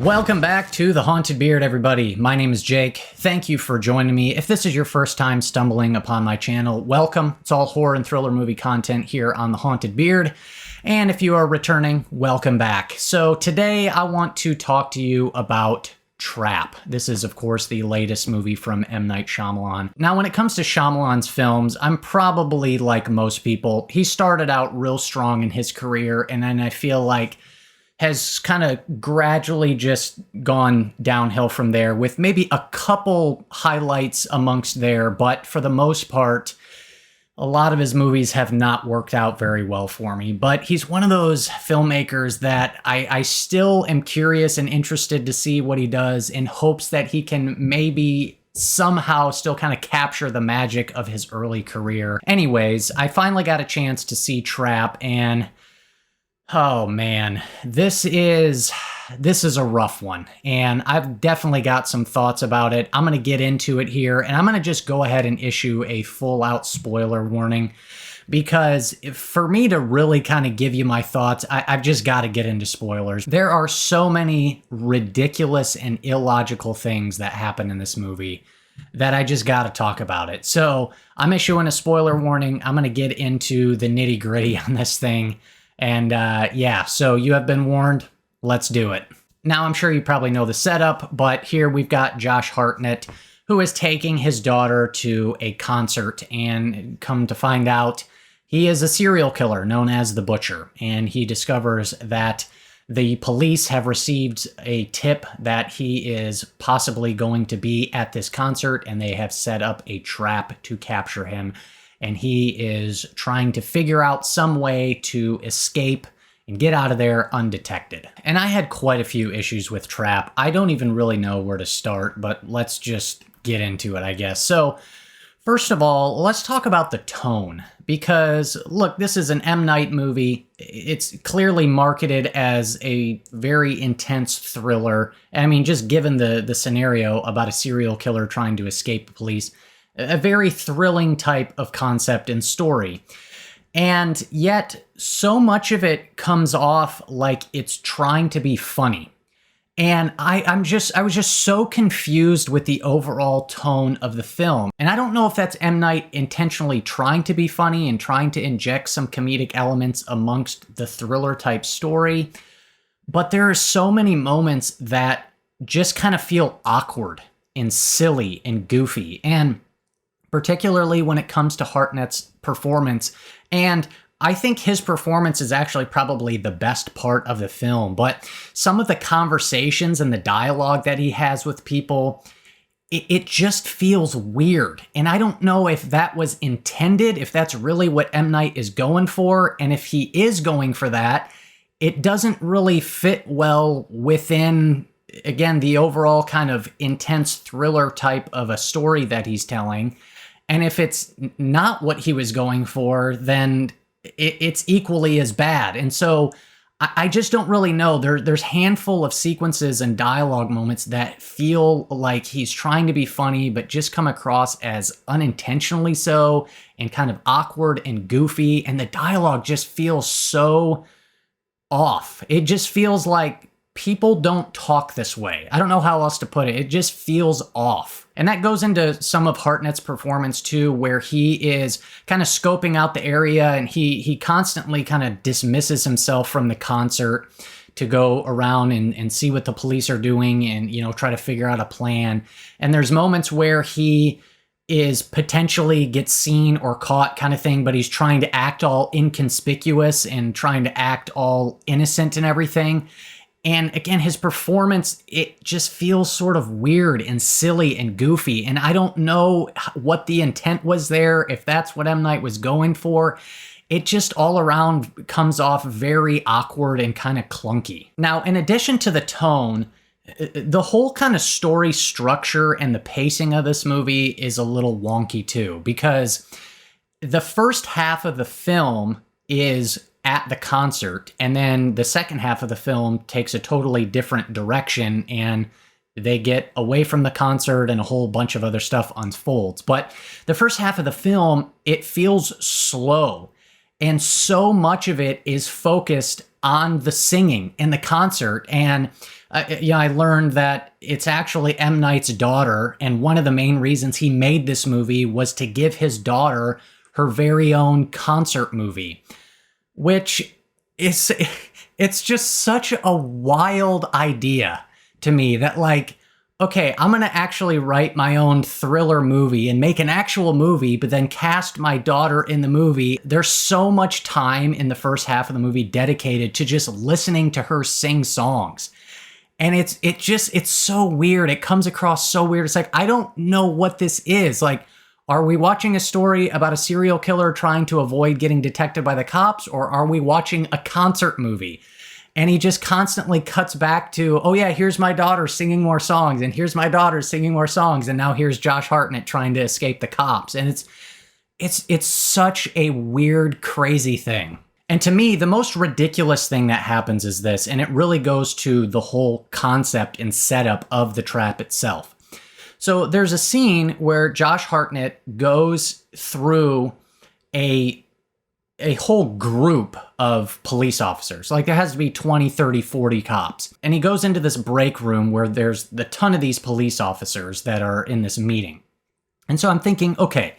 Welcome back to The Haunted Beard, everybody. My name is Jake. Thank you for joining me. If this is your first time stumbling upon my channel, welcome. It's all horror and thriller movie content here on The Haunted Beard. And if you are returning, welcome back. So today I want to talk to you about Trap. This is, of course, the latest movie from M. Night Shyamalan. Now, when it comes to Shyamalan's films, I'm probably like most people. He started out real strong in his career, and then I feel like has kind of gradually just gone downhill from there with maybe a couple highlights amongst there, but for the most part, a lot of his movies have not worked out very well for me. But he's one of those filmmakers that I still am curious and interested to see what he does in hopes that he can maybe somehow still kind of capture the magic of his early career. Anyways, I finally got a chance to see Trap, and oh man, this is a rough one, and I've definitely got some thoughts about it. I'm going to get into it here, and I'm going to just go ahead and issue a full-out spoiler warning, because for me to really kind of give you my thoughts, I've just got to get into spoilers. There are so many ridiculous and illogical things that happen in this movie that I just got to talk about it. So I'm issuing a spoiler warning. I'm going to get into the nitty-gritty on this thing. And yeah, so you have been warned. Let's do it. Now, I'm sure you probably know the setup, but here we've got Josh Hartnett, who is taking his daughter to a concert, and come to find out he is a serial killer known as the Butcher. And he discovers that the police have received a tip that he is possibly going to be at this concert, and they have set up a trap to capture him. And he is trying to figure out some way to escape and get out of there undetected. And I had quite a few issues with Trap. I don't even really know where to start, but let's just get into it, I guess. So, first of all, let's talk about the tone. Because, look, this is an M. Night movie. It's clearly marketed as a very intense thriller. I mean, just given the scenario about a serial killer trying to escape the police, a very thrilling type of concept and story. And yet, so much of it comes off like it's trying to be funny. And I was just so confused with the overall tone of the film. And I don't know if that's M. Night intentionally trying to be funny and trying to inject some comedic elements amongst the thriller type story, but there are so many moments that just kind of feel awkward and silly and goofy. And particularly when it comes to Hartnett's performance. And I think his performance is actually probably the best part of the film, but some of the conversations and the dialogue that he has with people, it just feels weird. And I don't know if that was intended, if that's really what M. Night is going for, and if he is going for that, it doesn't really fit well within, again, the overall kind of intense thriller type of a story that he's telling. And if it's not what he was going for, then it's equally as bad. And so I just don't really know. There's a handful of sequences and dialogue moments that feel like he's trying to be funny, but just come across as unintentionally so, and kind of awkward and goofy. And the dialogue just feels so off. It just feels like people don't talk this way. I don't know how else to put it. It just feels off. And that goes into some of Hartnett's performance too, where he is kind of scoping out the area, and he constantly kind of dismisses himself from the concert to go around and see what the police are doing and, you know, try to figure out a plan. And there's moments where he is potentially gets seen or caught kind of thing, but he's trying to act all inconspicuous and trying to act all innocent and everything. And again, his performance, it just feels sort of weird and silly and goofy. And I don't know what the intent was there, if that's what M. Night was going for. It just all around comes off very awkward and kind of clunky. Now, in addition to the tone, the whole kind of story structure and the pacing of this movie is a little wonky too, because the first half of the film is at the concert, and then the second half of the film takes a totally different direction, and they get away from the concert and a whole bunch of other stuff unfolds. But the first half of the film, it feels slow. And so much of it is focused on the singing and the concert. And I learned that it's actually M. Night's daughter. And one of the main reasons he made this movie was to give his daughter her very own concert movie, which is, it's just such a wild idea to me that, like, okay, I'm going to actually write my own thriller movie and make an actual movie, but then cast my daughter in the movie. There's so much time in the first half of the movie dedicated to just listening to her sing songs. And it's so weird. It comes across so weird. It's like, I don't know what this is. Like, are we watching a story about a serial killer trying to avoid getting detected by the cops, or are we watching a concert movie? And he just constantly cuts back to, oh yeah, here's my daughter singing more songs, and here's my daughter singing more songs, and now here's Josh Hartnett trying to escape the cops. And it's such a weird, crazy thing. And to me, the most ridiculous thing that happens is this, and it really goes to the whole concept and setup of the trap itself. So there's a scene where Josh Hartnett goes through a whole group of police officers. Like, there has to be 20, 30, 40 cops. And he goes into this break room where there's a ton of these police officers that are in this meeting. And so I'm thinking, okay,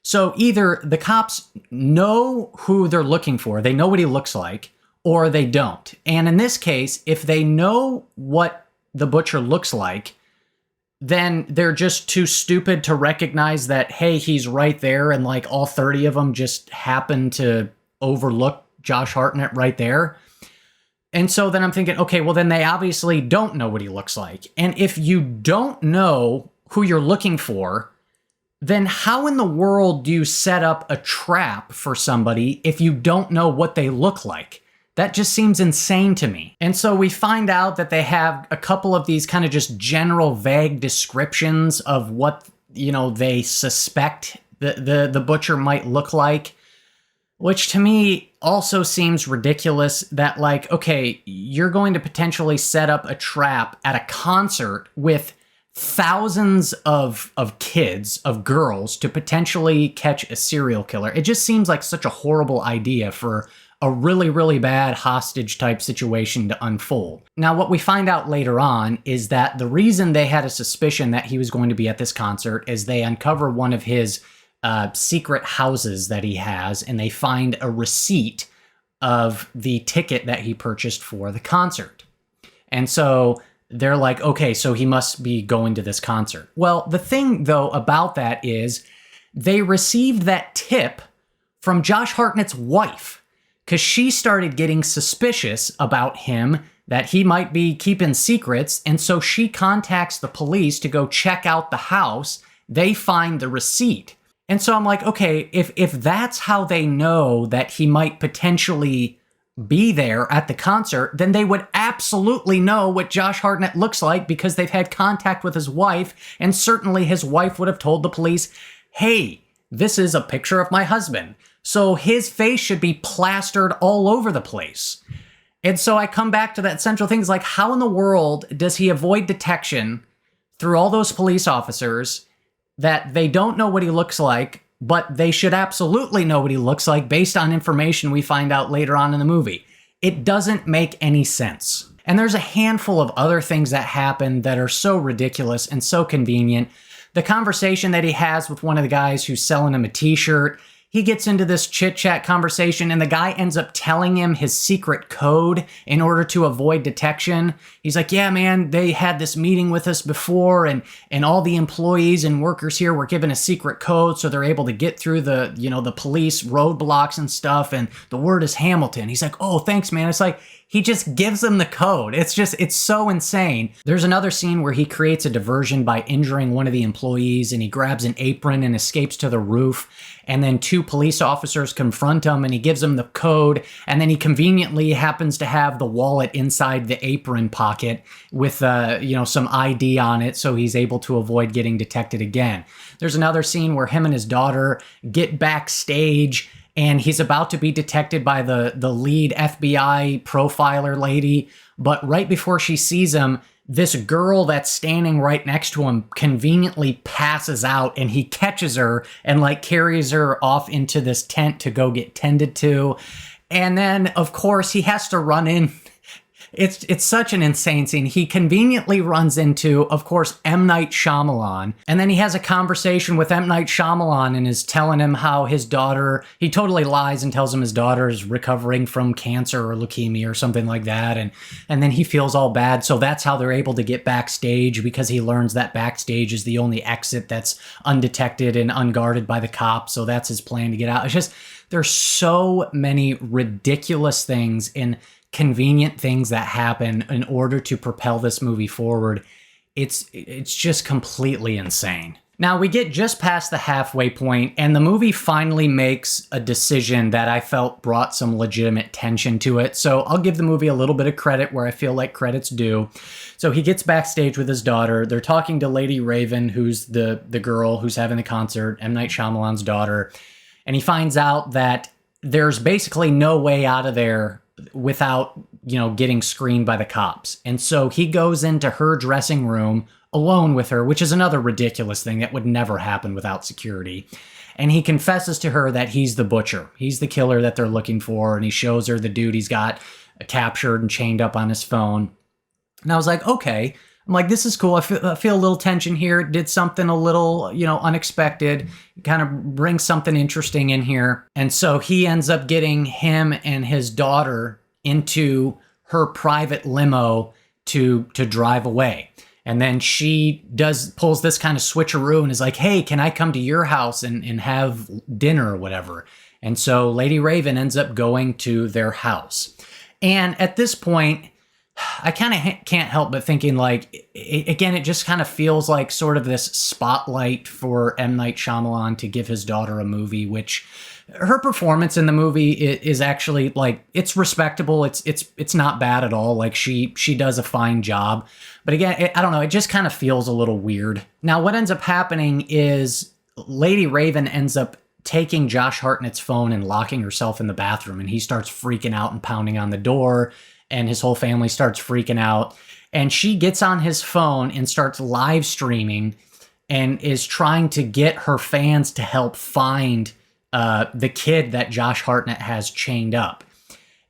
so either the cops know who they're looking for, they know what he looks like, or they don't. And in this case, if they know what the butcher looks like, then they're just too stupid to recognize that, hey, he's right there, and like all 30 of them just happen to overlook Josh Hartnett right there. And so then I'm thinking, okay, well then they obviously don't know what he looks like. And if you don't know who you're looking for, then how in the world do you set up a trap for somebody if you don't know what they look like? That just seems insane to me. And so we find out that they have a couple of these kind of just general vague descriptions of what, they suspect the butcher might look like, which to me also seems ridiculous that, like, okay, you're going to potentially set up a trap at a concert with thousands of kids, of girls, to potentially catch a serial killer. It just seems like such a horrible idea for a really, really bad hostage type situation to unfold. Now, what we find out later on is that the reason they had a suspicion that he was going to be at this concert is they uncover one of his secret houses that he has, and they find a receipt of the ticket that he purchased for the concert. And so they're like, okay, so he must be going to this concert. Well, the thing, though, about that is they received that tip from Josh Hartnett's wife, because she started getting suspicious about him, that he might be keeping secrets, and so she contacts the police to go check out the house. They find the receipt. And so I'm like, okay, if that's how they know that he might potentially be there at the concert, then they would absolutely know what Josh Hartnett looks like, because they've had contact with his wife, and certainly his wife would have told the police, hey, this is a picture of my husband. So his face should be plastered all over the place. And so I come back to that central thing, is like, how in the world does he avoid detection through all those police officers that they don't know what he looks like, but they should absolutely know what he looks like based on information we find out later on in the movie? It doesn't make any sense. And there's a handful of other things that happen that are so ridiculous and so convenient. The conversation that he has with one of the guys who's selling him a t-shirt, he gets into this chit-chat conversation, and the guy ends up telling him his secret code in order to avoid detection. He's like, yeah, man, they had this meeting with us before, and all the employees and workers here were given a secret code, so they're able to get through the police roadblocks and stuff, and the word is Hamilton. He's like, oh, thanks, man. It's like, he just gives them the code. It's so insane. There's another scene where he creates a diversion by injuring one of the employees, and he grabs an apron and escapes to the roof. And then two police officers confront him, and he gives them the code. And then he conveniently happens to have the wallet inside the apron pocket with, some ID on it, so he's able to avoid getting detected again. There's another scene where him and his daughter get backstage, and he's about to be detected by the lead FBI profiler lady. But right before she sees him, this girl that's standing right next to him conveniently passes out, and he catches her and like carries her off into this tent to go get tended to. And then, of course, he has to run in. It's such an insane scene. He conveniently runs into, of course, M. Night Shyamalan. And then he has a conversation with M. Night Shyamalan and is telling him how his daughter, he totally lies and tells him his daughter is recovering from cancer or leukemia or something like that. And then he feels all bad. So that's how they're able to get backstage, because he learns that backstage is the only exit that's undetected and unguarded by the cops. So that's his plan to get out. It's just, there's so many ridiculous things in convenient things that happen in order to propel this movie forward. It's just completely insane. Now, we get just past the halfway point, and the movie finally makes a decision that I felt brought some legitimate tension to it. So I'll give the movie a little bit of credit where I feel like credit's due. So he gets backstage with his daughter. They're talking to Lady Raven, who's the girl who's having the concert, M. Night Shyamalan's daughter. And he finds out that there's basically no way out of there without, getting screened by the cops. And so he goes into her dressing room alone with her, which is another ridiculous thing that would never happen without security. And he confesses to her that he's the butcher. He's the killer that they're looking for. And he shows her the dude he's got captured and chained up on his phone. And I was like, okay. I'm like, this is cool. I feel a little tension here. Did something a little, unexpected. Kind of brings something interesting in here. And so he ends up getting him and his daughter into her private limo to drive away. And then she pulls this kind of switcheroo and is like, hey, can I come to your house and have dinner or whatever? And so Lady Raven ends up going to their house. And at this point, I kind of can't help but thinking, like, again, it just kind of feels like sort of this spotlight for M. Night Shyamalan to give his daughter a movie, which her performance in the movie is actually, like, it's respectable. It's not bad at all. Like, she does a fine job. But again, I don't know. It just kind of feels a little weird. Now, what ends up happening is Lady Raven ends up taking Josh Hartnett's phone and locking herself in the bathroom, and he starts freaking out and pounding on the door. And his whole family starts freaking out. And she gets on his phone and starts live streaming and is trying to get her fans to help find the kid that Josh Hartnett has chained up.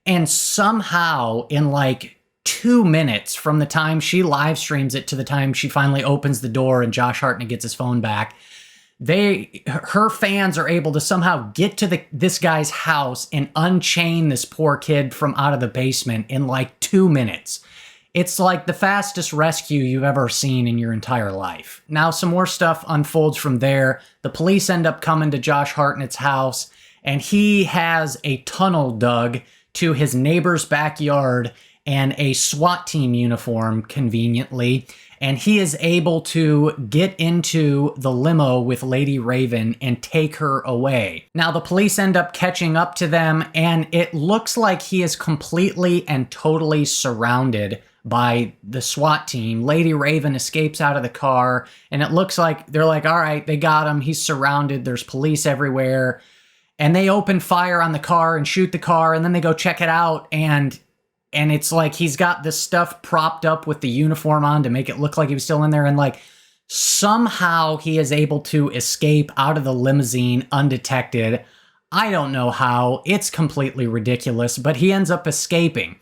And somehow, in like 2 minutes from the time she live streams it to the time she finally opens the door and Josh Hartnett gets his phone back, her fans are able to somehow get to this guy's house and unchain this poor kid from out of the basement in like 2 minutes. It's like the fastest rescue you've ever seen in your entire life. Now, some more stuff unfolds from there. The police end up coming to Josh Hartnett's house, and he has a tunnel dug to his neighbor's backyard and a SWAT team uniform, conveniently. And he is able to get into the limo with Lady Raven and take her away. Now, the police end up catching up to them, and it looks like he is completely and totally surrounded by the SWAT team. Lady Raven escapes out of the car, and it looks like they're like, all right, they got him. He's surrounded. There's police everywhere. And they open fire on the car and shoot the car, and then they go check it out, and it's like he's got this stuff propped up with the uniform on to make it look like he was still in there. And like somehow he is able to escape out of the limousine undetected. I don't know how. It's completely ridiculous, but he ends up escaping.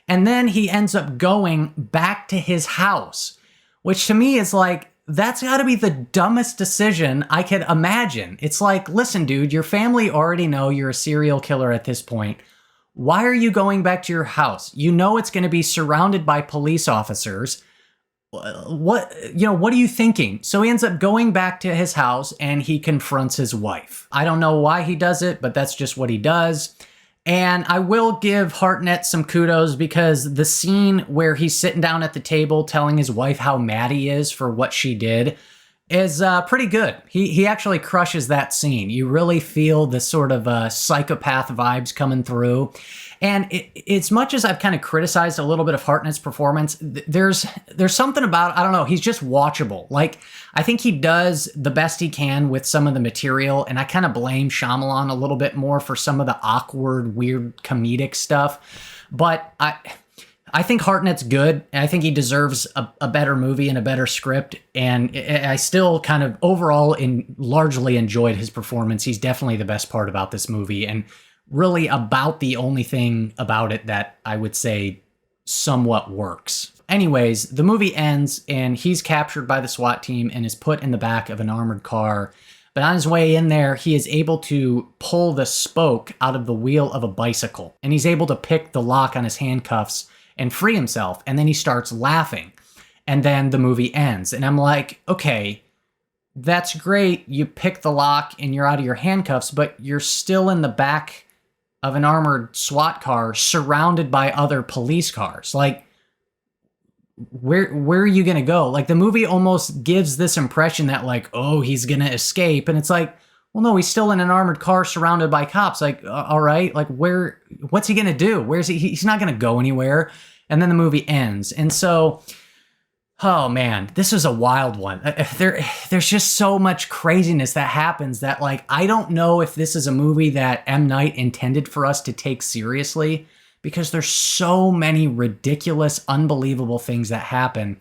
And then he ends up going back to his house, which to me is like, that's got to be the dumbest decision I could imagine. It's like, listen, dude, your family already know you're a serial killer at this point. Why are you going back to your house? You know it's going to be surrounded by police officers. What are you thinking? So he ends up going back to his house and he confronts his wife. I don't know why he does it, but that's just what he does. And I will give Hartnett some kudos because the scene where he's sitting down at the table telling his wife how mad he is for what she did is pretty good. He actually crushes that scene. You really feel the sort of psychopath vibes coming through. And as much as I've kind of criticized a little bit of Hartnett's performance, there's something about, I don't know, he's just watchable. Like, I think he does the best he can with some of the material, and I kind of blame Shyamalan a little bit more for some of the awkward, weird, comedic stuff. But I think Hartnett's good. I think he deserves a better movie and a better script. And I still kind of overall largely enjoyed his performance. He's definitely the best part about this movie, and really about the only thing about it that I would say somewhat works. Anyways, the movie ends and he's captured by the SWAT team and is put in the back of an armored car. But on his way in there, he is able to pull the spoke out of the wheel of a bicycle. And he's able to pick the lock on his handcuffs and free himself. And then he starts laughing. And then the movie ends. And I'm like, okay, that's great. You pick the lock and you're out of your handcuffs, but you're still in the back of an armored SWAT car surrounded by other police cars. Like, where are you going to go? Like, the movie almost gives this impression that, like, oh, he's going to escape. And it's like, well, no, he's still in an armored car surrounded by cops. Like, all right, like, what's he going to do? Where's he? He's not going to go anywhere. And then the movie ends. And so, oh man, this is a wild one. There's just so much craziness that happens that, like, I don't know if this is a movie that M. Night intended for us to take seriously, because there's so many ridiculous, unbelievable things that happen.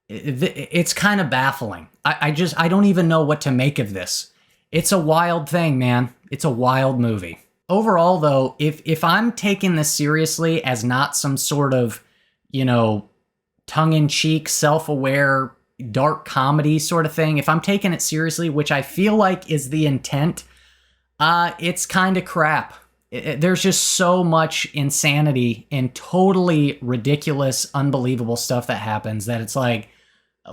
It's kind of baffling. I don't even know what to make of this. It's a wild thing, man. It's a wild movie. Overall, though, if I'm taking this seriously as not some sort of, tongue-in-cheek, self-aware, dark comedy sort of thing, if I'm taking it seriously, which I feel like is the intent, it's kind of crap. There's just so much insanity and totally ridiculous, unbelievable stuff that happens that it's like,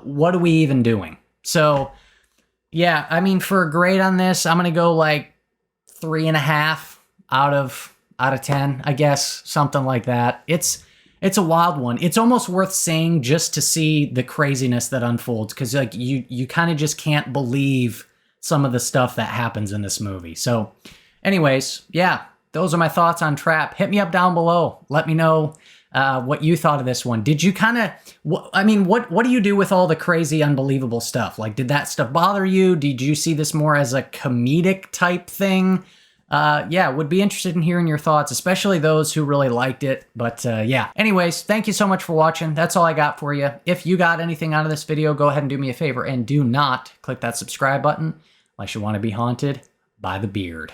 what are we even doing? So, yeah, I mean, for a grade on this, I'm going to go like 3.5 out of 10, I guess, something like that. It's a wild one. It's almost worth saying just to see the craziness that unfolds, because like you kind of just can't believe some of the stuff that happens in this movie. So, anyways, yeah. Those are my thoughts on Trap. Hit me up down below. Let me know what you thought of this one. Did you kind of, what do you do with all the crazy, unbelievable stuff? Like, did that stuff bother you? Did you see this more as a comedic type thing? Yeah, would be interested in hearing your thoughts, especially those who really liked it. But yeah, anyways, thank you so much for watching. That's all I got for you. If you got anything out of this video, go ahead and do me a favor and do not click that subscribe button unless you want to be haunted by the beard.